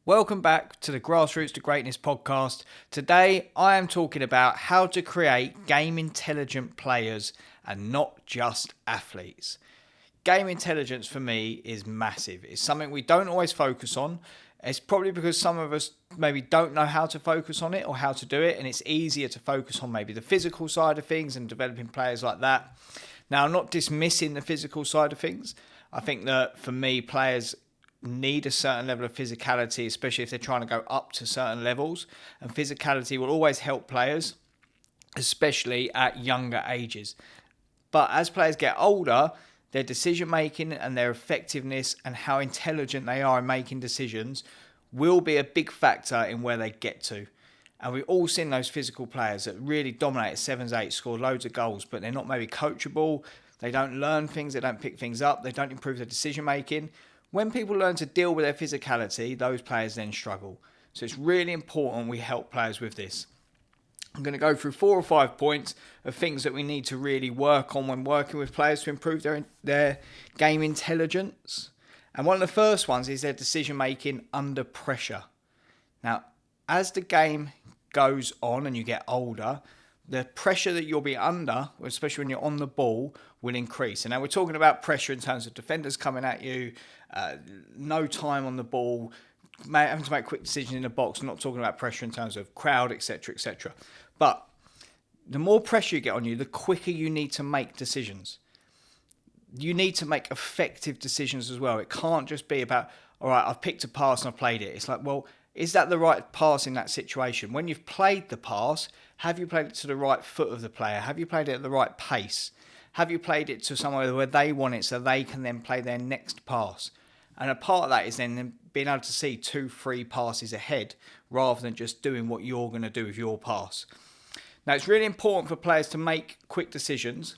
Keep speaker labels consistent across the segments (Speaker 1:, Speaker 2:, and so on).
Speaker 1: Welcome back to the Grassroots to Greatness podcast. Today I am talking about how to create game intelligent players and not just athletes. Game intelligence for me is massive. It's something we don't always focus on. It's probably because some of us maybe don't know how to focus on it or how to do it, and it's easier to focus on maybe the physical side of things and developing players like that. Now, I'm not dismissing the physical side of things. I think that for me, players need a certain level of physicality, especially if they're trying to go up to certain levels. And physicality will always help players, especially at younger ages. But as players get older, their decision making and their effectiveness and how intelligent they are in making decisions will be a big factor in where they get to. And we've all seen those physical players that really dominate at 7s, 8s, score loads of goals, but they're not maybe coachable. They don't learn things. They don't pick things up. They don't improve their decision making. When people learn to deal with their physicality, those players then struggle. So it's really important we help players with this. I'm going to go through 4 or 5 points of things that we need to really work on when working with players to improve their game intelligence. And one of the first ones is their decision making under pressure. Now, as the game goes on and you get older, the pressure that you'll be under, especially when you're on the ball, will increase. And now we're talking about pressure in terms of defenders coming at you, no time on the ball, having to make quick decisions in the box. I'm not talking about pressure in terms of crowd, etc., etc. But the more pressure you get on you, the quicker you need to make decisions. You need to make effective decisions as well. It can't just be about, all right, I've picked a pass and I've played it. It's like, well, is that the right pass in that situation? When you've played the pass, have you played it to the right foot of the player? Have you played it at the right pace? Have you played it to somewhere where they want it so they can then play their next pass? And a part of that is then being able to see 2-3 passes ahead rather than just doing what you're going to do with your pass. Now, it's really important for players to make quick decisions,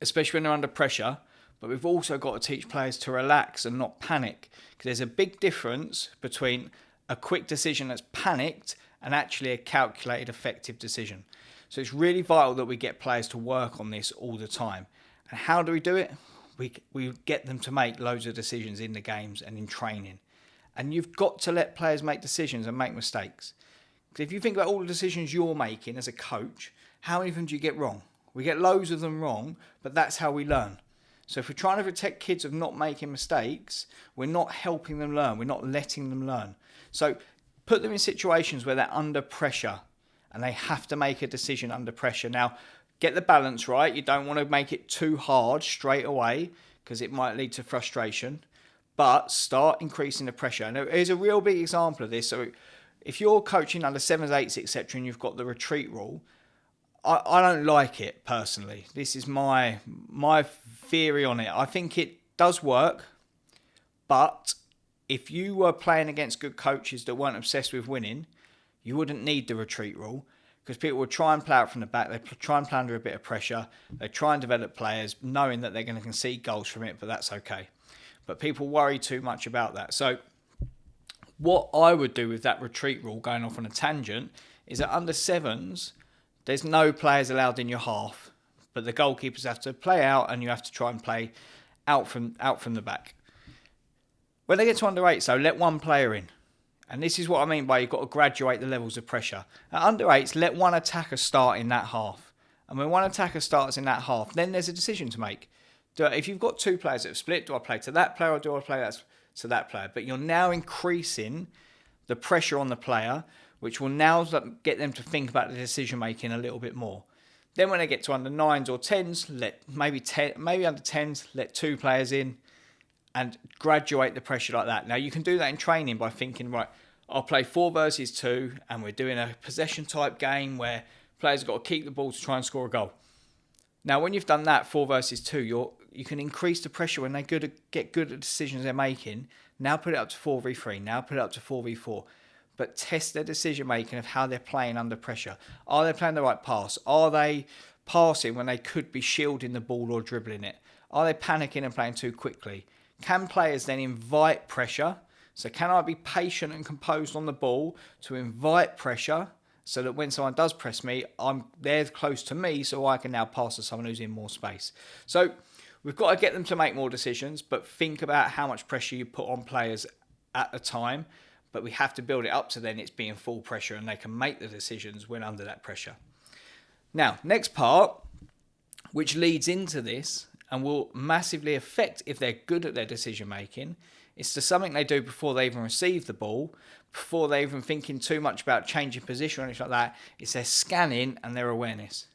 Speaker 1: especially when they're under pressure, but we've also got to teach players to relax and not panic, because there's a big difference between a quick decision that's panicked and actually a calculated, effective decision. So it's really vital that we get players to work on this all the time. And how do we do it? We get them to make loads of decisions in the games and in training. And you've got to let players make decisions and make mistakes. Because if you think about all the decisions you're making as a coach, how many of them do you get wrong? We get loads of them wrong, but that's how we learn. So if we're trying to protect kids of not making mistakes, we're not helping them learn. We're not letting them learn. So put them in situations where they're under pressure and they have to make a decision under pressure. Now, get the balance right. You don't want to make it too hard straight away because it might lead to frustration. But start increasing the pressure. And here's a real big example of this. So if you're coaching under 7s, 8s, etc., and you've got the retreat rule, I don't like it personally. This is my theory on it. I think it does work, but if you were playing against good coaches that weren't obsessed with winning, you wouldn't need the retreat rule, because people would try and play out from the back. They try and play under a bit of pressure. They try and develop players knowing that they're going to concede goals from it, but that's okay. But people worry too much about that. So what I would do with that retreat rule, going off on a tangent, is that under 7s, there's no players allowed in your half, but the goalkeepers have to play out and you have to try and play out from the back. When they get to under 8s, so let one player in. And this is what I mean by you've got to graduate the levels of pressure. At under 8s, let one attacker start in that half. And when one attacker starts in that half, then there's a decision to make. If you've got 2 players that have split, do I play to that player or do I play to that player? But you're now increasing the pressure on the player, which will now get them to think about the decision making a little bit more. Then when they get to under 9s or 10s, maybe under 10s, let 2 players in and graduate the pressure like that. Now you can do that in training by thinking, right, I'll play 4 versus 2 and we're doing a possession type game where players have got to keep the ball to try and score a goal. Now when you've done that 4 versus 2, you can increase the pressure when they get good at the decisions they're making. Now put it up to 4v3, now put it up to 4v4. But test their decision making of how they're playing under pressure. Are they playing the right pass? Are they passing when they could be shielding the ball or dribbling it? Are they panicking and playing too quickly? Can players then invite pressure? So can I be patient and composed on the ball to invite pressure so that when someone does press me, they're close to me so I can now pass to someone who's in more space. So we've got to get them to make more decisions, but think about how much pressure you put on players at the time. But we have to build it up to then it's being full pressure and they can make the decisions when under that pressure. Now, next part, which leads into this and will massively affect if they're good at their decision making, is to something they do before they even receive the ball, before they're even thinking too much about changing position or anything like that. It's their scanning and their awareness.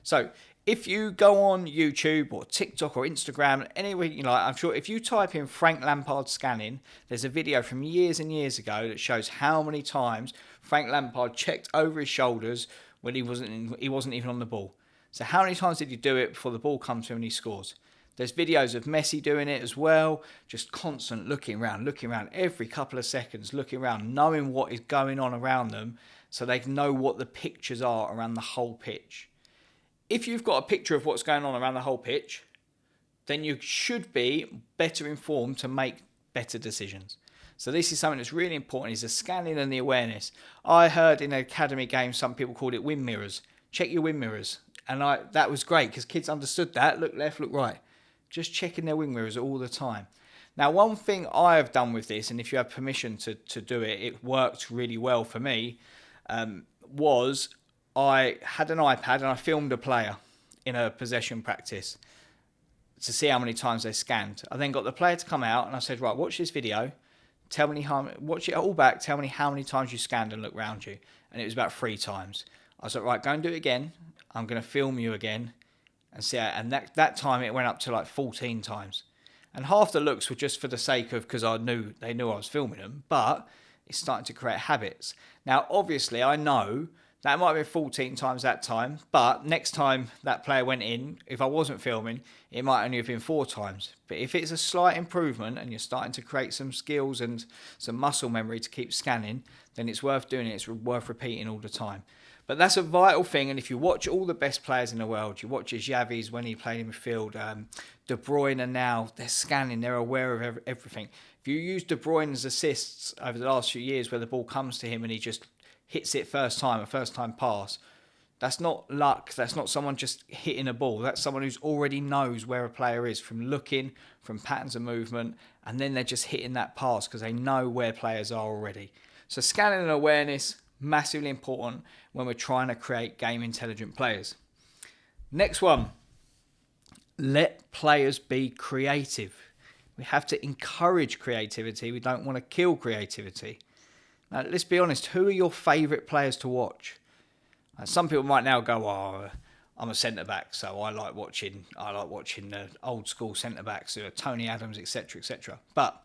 Speaker 1: So if you go on YouTube or TikTok or Instagram, anywhere you like, I'm sure if you type in Frank Lampard scanning, there's a video from years and years ago that shows how many times Frank Lampard checked over his shoulders when he wasn't even on the ball. So how many times did you do it before the ball comes to him and he scores? There's videos of Messi doing it as well, just constant looking around every couple of seconds, looking around, knowing what is going on around them so they can know what the pictures are around the whole pitch. If you've got a picture of what's going on around the whole pitch, then you should be better informed to make better decisions. So this is something that's really important, is the scanning and the awareness. I heard in an academy game, some people called it wind mirrors. Check your wind mirrors. And that was great because kids understood that. Look left, look right. Just checking their wing mirrors all the time. Now, one thing I have done with this, and if you have permission to do it, it worked really well for me, was I had an iPad and I filmed a player in a possession practice to see how many times they scanned. I then got the player to come out and I said, right, watch this video. Watch it all back. Tell me how many times you scanned and looked around you. And it was about 3 times. I was like, right, go and do it again. I'm going to film you again and see how, and that time it went up to like 14 times. And half the looks were just for the sake of, because they knew I was filming them, but it's starting to create habits. Now, obviously, I know that might have been 14 times that time, but next time that player went in, if I wasn't filming, it might only have been 4 times. But if it's a slight improvement and you're starting to create some skills and some muscle memory to keep scanning, then it's worth doing it. It's worth repeating all the time. But that's a vital thing, and if you watch all the best players in the world, you watch Xavi's when he played in midfield, De Bruyne now, they're scanning, they're aware of everything. If you use De Bruyne's assists over the last few years where the ball comes to him and he just hits it a first time pass, that's not luck, that's not someone just hitting a ball, that's someone who's already knows where a player is from looking, from patterns of movement, and then they're just hitting that pass because they know where players are already. So scanning and awareness, massively important when we're trying to create game intelligent players. Next one, let players be creative. We have to encourage creativity. We don't want to kill creativity. Now, let's be honest, who are your favourite players to watch? Some people might now go, oh, I'm a centre-back, so I like watching the old school centre-backs, Tony Adams, etc., etc. But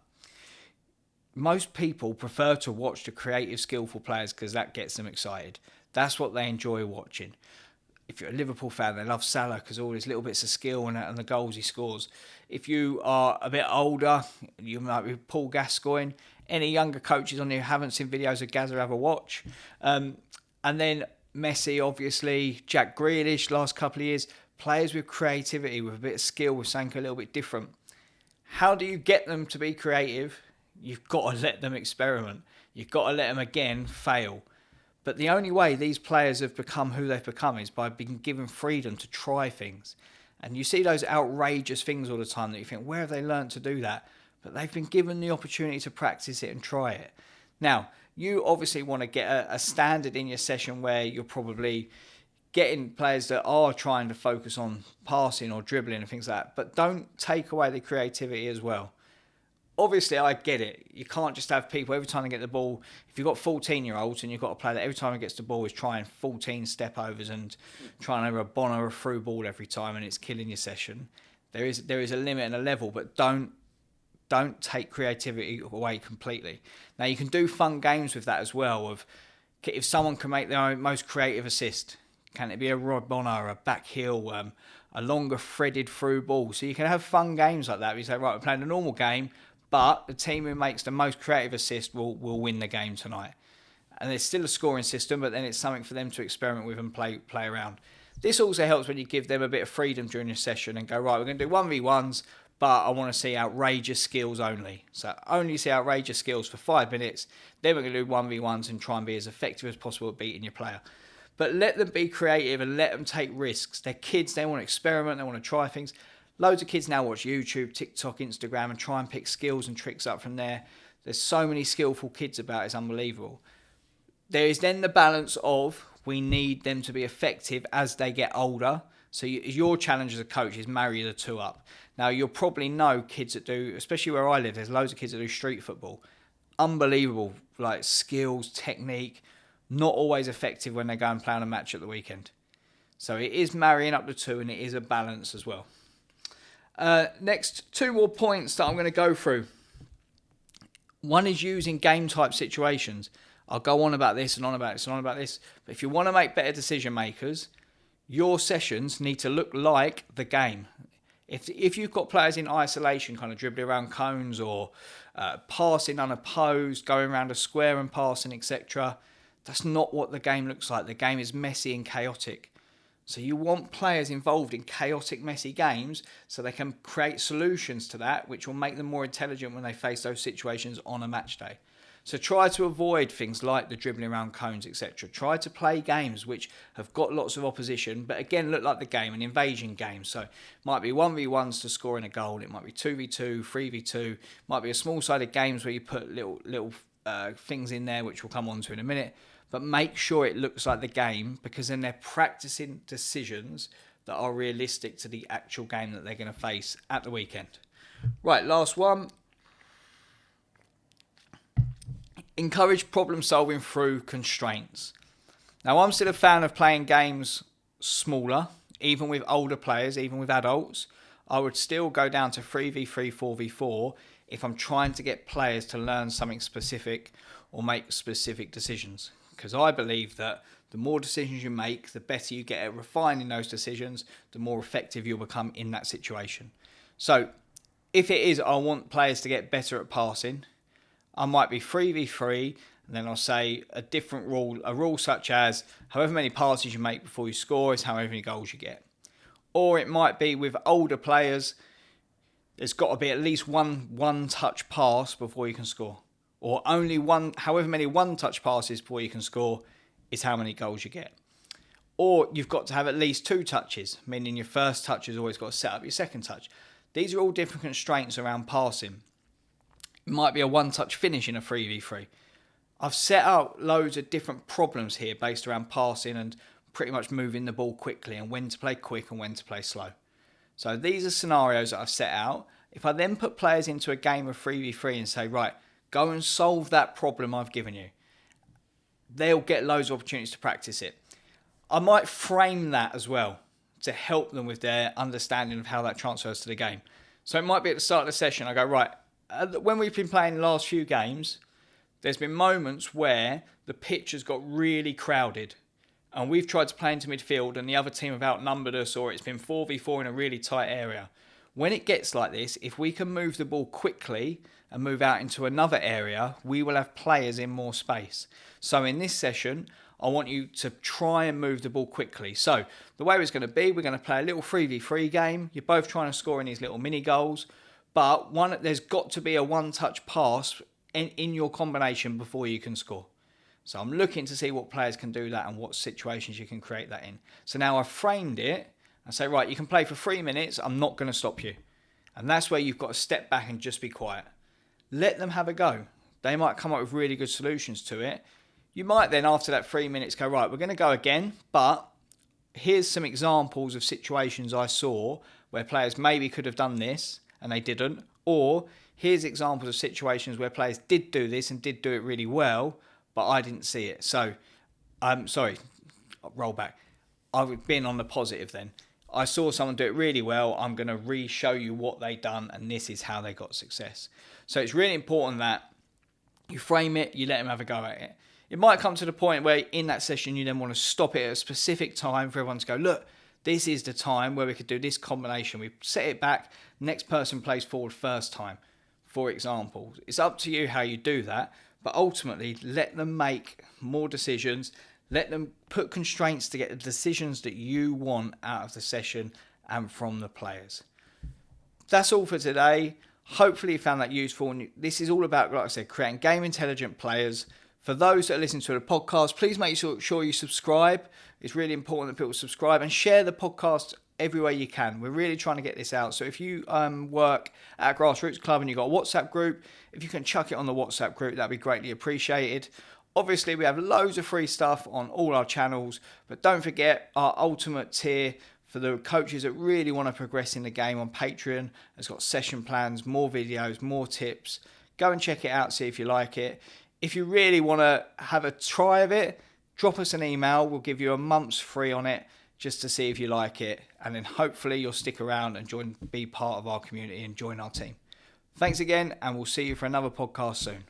Speaker 1: most people prefer to watch the creative, skillful players because that gets them excited. That's what they enjoy watching. If you're a Liverpool fan, they love Salah because all his little bits of skill and the goals he scores. If you are a bit older, you might be Paul Gascoigne. Any younger coaches on there who haven't seen videos of Gazza, have a watch. And then Messi, obviously, Jack Grealish, last couple of years. Players with creativity, with a bit of skill, with something a little bit different. How do you get them to be creative? You've got to let them experiment. You've got to let them, again, fail. But the only way these players have become who they've become is by being given freedom to try things. And you see those outrageous things all the time that you think, where have they learned to do that? But they've been given the opportunity to practice it and try it. Now, you obviously want to get a standard in your session where you're probably getting players that are trying to focus on passing or dribbling and things like that. But don't take away the creativity as well. Obviously, I get it. You can't just have people every time they get the ball. If you've got 14-year-olds and you've got a player that every time he gets the ball is trying 14 step-overs and trying to bonner a through ball every time and it's killing your session, there is a limit and a level, but don't take creativity away completely. Now, you can do fun games with that as well. Of if someone can make their own most creative assist, can it be a Rod Bonner, a back heel, a longer threaded through ball? So you can have fun games like that. You say, right, we're playing a normal game, but the team who makes the most creative assist will win the game tonight. And there's still a scoring system, but then it's something for them to experiment with and play around. This also helps when you give them a bit of freedom during your session and go, right, we're going to do 1v1s, but I want to see outrageous skills only. So only see outrageous skills for 5 minutes. Then we're going to do 1v1s and try and be as effective as possible at beating your player. But let them be creative and let them take risks. They're kids, they want to experiment, they want to try things. Loads of kids now watch YouTube, TikTok, Instagram and try and pick skills and tricks up from there. There's so many skillful kids about, it's unbelievable. There is then the balance of we need them to be effective as they get older. So your challenge as a coach is marry the two up. Now, you'll probably know kids that do, especially where I live, there's loads of kids that do street football. Unbelievable, like skills, technique, not always effective when they go and play on a match at the weekend. So it is marrying up the two, and it is a balance as well. Next, 2 more points that I'm going to go through. One is using game type situations. I'll go on about this and on about this and on about this. But if you want to make better decision makers, your sessions need to look like the game. If you've got players in isolation, kind of dribbling around cones or passing unopposed, going around a square and passing, etc., that's not what the game looks like. The game is messy and chaotic. So you want players involved in chaotic, messy games so they can create solutions to that, which will make them more intelligent when they face those situations on a match day. So try to avoid things like the dribbling around cones, etc. Try to play games which have got lots of opposition, but again, look like the game, an invasion game. So it might be 1v1s to score in a goal. It might be 2v2, 3v2. It might be a small-sided games where you put little things in there, which we'll come on to in a minute. But make sure it looks like the game, because then they're practicing decisions that are realistic to the actual game that they're going to face at the weekend. Right, last one. Encourage problem solving through constraints. Now, I'm still a fan of playing games smaller, even with older players, even with adults. I would still go down to 3v3, 4v4 if I'm trying to get players to learn something specific or make specific decisions. Because I believe that the more decisions you make, the better you get at refining those decisions, the more effective you'll become in that situation. So if it is, I want players to get better at passing, I might be 3v3, and then I'll say a different rule, a rule such as however many passes you make before you score is however many goals you get. Or it might be with older players, there's got to be at least one touch pass before you can score. Or only however many one-touch passes before you can score is how many goals you get. Or you've got to have at least 2 touches, meaning your first touch has always got to set up your second touch. These are all different constraints around passing. It might be a one-touch finish in a 3v3. I've set out loads of different problems here based around passing and pretty much moving the ball quickly and when to play quick and when to play slow. So these are scenarios that I've set out. If I then put players into a game of 3v3 and say, right, go and solve that problem I've given you, they'll get loads of opportunities to practice it. I might frame that as well to help them with their understanding of how that transfers to the game. So it might be at the start of the session, I go, right, when we've been playing the last few games, there's been moments where the pitch has got really crowded and we've tried to play into midfield and the other team have outnumbered us, or it's been 4v4 in a really tight area. When it gets like this, if we can move the ball quickly and move out into another area, we will have players in more space. So in this session, I want you to try and move the ball quickly. So the way it's going to be, we're going to play a little 3v3 game. You're both trying to score in these little mini goals, but there's got to be a one-touch pass in your combination before you can score. So I'm looking to see what players can do that and what situations you can create that in. So now I've framed it and say, right, you can play for 3 minutes. I'm not going to stop you. And that's where you've got to step back and just be quiet. Let them have a go. They might come up with really good solutions to it. You might then, after that 3 minutes, go, right, we're going to go again, but here's some examples of situations I saw where players maybe could have done this and they didn't. Or here's examples of situations where players did do this and did do it really well, but I didn't see it. So, roll back. I've been on the positive then. I saw someone do it really well. I'm going to re-show you what they done, and this is how they got success. So it's really important that you frame it, you let them have a go at it. It might come to the point where in that session you then want to stop it at a specific time for everyone to go, look, this is the time where we could do this combination. We set it back, next person plays forward first time, for example. It's up to you how you do that, but ultimately let them make more decisions. Let them put constraints to get the decisions that you want out of the session and from the players. That's all for today. Hopefully you found that useful. And this is all about, like I said, creating game intelligent players. For those that are listening to the podcast, please make sure you subscribe. It's really important that people subscribe and share the podcast everywhere you can. We're really trying to get this out. So if you work at Grassroots Club and you've got a WhatsApp group, if you can chuck it on the WhatsApp group, that'd be greatly appreciated. Obviously, we have loads of free stuff on all our channels, but don't forget our ultimate tier for the coaches that really want to progress in the game on Patreon. It's got session plans, more videos, more tips. Go and check it out, see if you like it. If you really want to have a try of it, drop us an email. We'll give you a month's free on it just to see if you like it. And then hopefully you'll stick around and be part of our community and join our team. Thanks again, and we'll see you for another podcast soon.